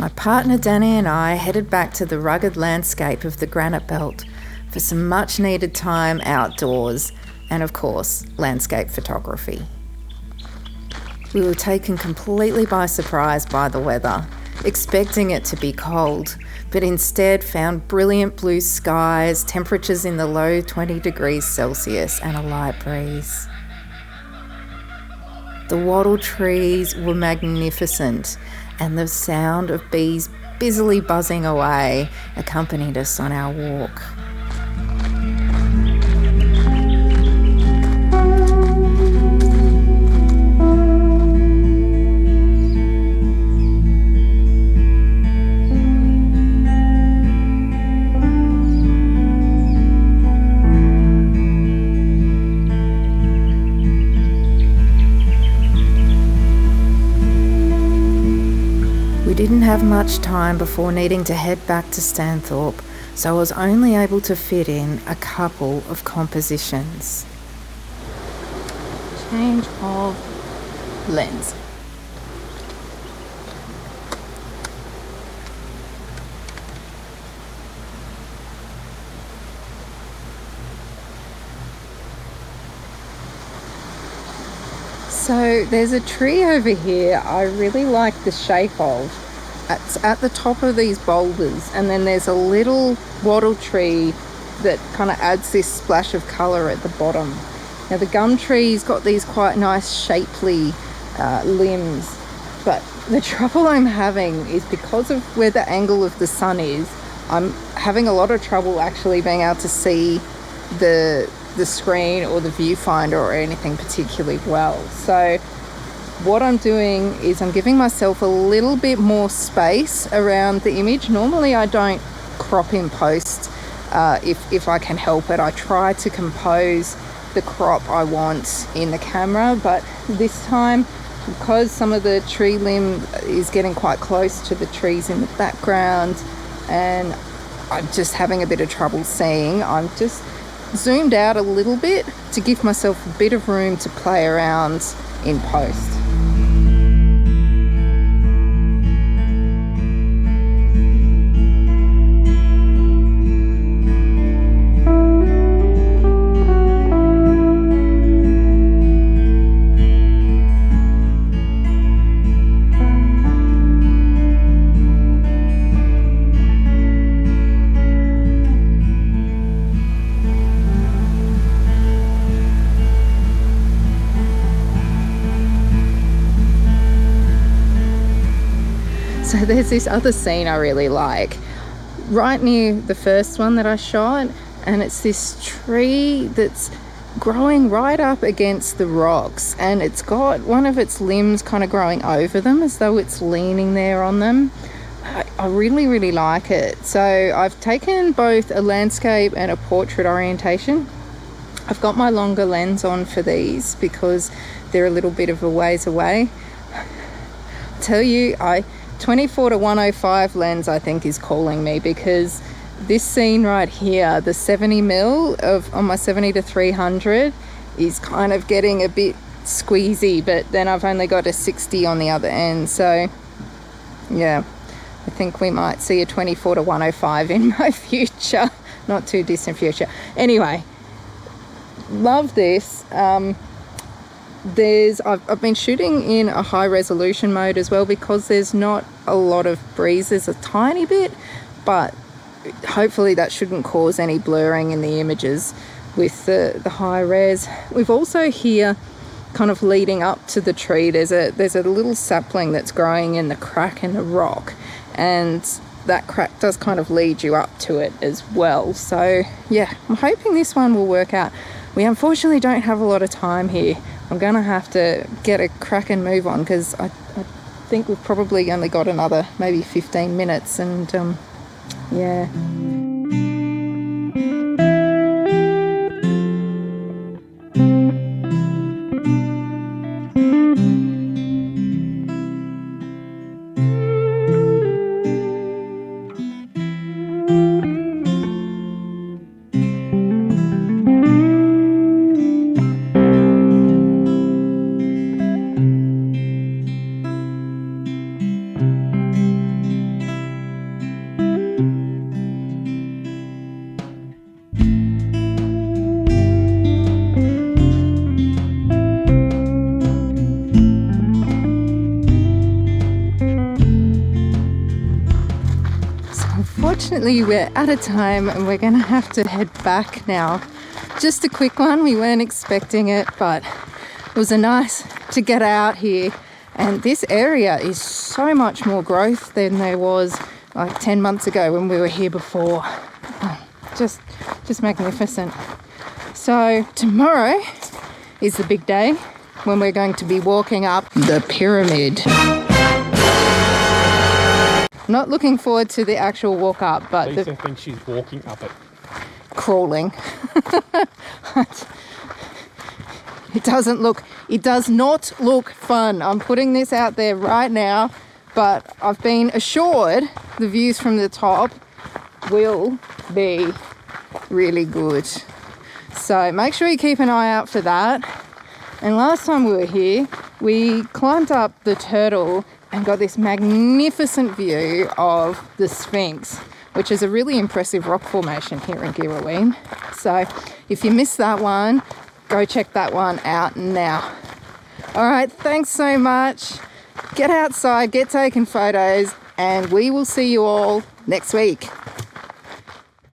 My partner Danny and I headed back to the rugged landscape of the granite belt for some much needed time outdoors and, of course, landscape photography. We were taken completely by surprise by the weather, expecting it to be cold, but instead found brilliant blue skies, temperatures in the low 20 degrees Celsius and a light breeze. The wattle trees were magnificent, and the sound of bees busily buzzing away accompanied us on our walk. We didn't have much time before needing to head back to Stanthorpe, so I was only able to fit in a couple of compositions. Change of lens. So there's a tree over here I really like the shape of. It's at the top of these boulders, and then there's a little wattle tree that kind of adds this splash of colour at the bottom. Now the gum tree's got these quite nice shapely limbs, but the trouble I'm having is because of where the angle of the sun is, I'm having a lot of trouble actually being able to see the screen or the viewfinder or anything particularly well. So what I'm doing is I'm giving myself a little bit more space around the image. Normally I don't crop in post if I can help it. I try to compose the crop I want in the camera, but this time, because some of the tree limb is getting quite close to the trees in the background and I'm just having a bit of trouble seeing, I'm just zoomed out a little bit to give myself a bit of room to play around in post. So there's this other scene I really like, right near the first one that I shot, and it's this tree that's growing right up against the rocks, and it's got one of its limbs kind of growing over them as though it's leaning there on them. I really, really like it. So I've taken both a landscape and a portrait orientation. I've got my longer lens on for these because they're a little bit of a ways away. I tell you, 24 to 105 lens I think is calling me, because this scene right here, the 70mm on my 70 to 300 is kind of getting a bit squeezy, but then I've only got a 60 on the other end. So yeah, I think we might see a 24 to 105 in my future, not too distant future. Anyway, love this. I've been shooting in a high resolution mode as well because there's not a lot of breeze. There's a tiny bit, but hopefully that shouldn't cause any blurring in the images with the high res. We've also here, kind of leading up to the tree, there's a little sapling that's growing in the crack in the rock, and that crack does kind of lead you up to it as well. So yeah, I'm hoping this one will work out. We unfortunately don't have a lot of time here. I'm going to have to get a crack and move on because I think we've probably only got another maybe 15 minutes, and yeah. unfortunately we're out of time and we're gonna have to head back now. Just a quick one, we weren't expecting it, but it was nice to get out here. And this area is so much more growth than there was like 10 months ago when we were here before. Oh, just magnificent. So tomorrow is the big day when we're going to be walking up the pyramid. Not looking forward to the actual walk up, but Lisa thinks she's walking up it. Crawling. It does not look fun. I'm putting this out there right now, but I've been assured the views from the top will be really good. So make sure you keep an eye out for that. And last time we were here, we climbed up the turtle and got this magnificent view of the Sphinx, which is a really impressive rock formation here in Girraween. So if you missed that one, go check that one out now. All right, thanks so much. Get outside, get taking photos, and we will see you all next week.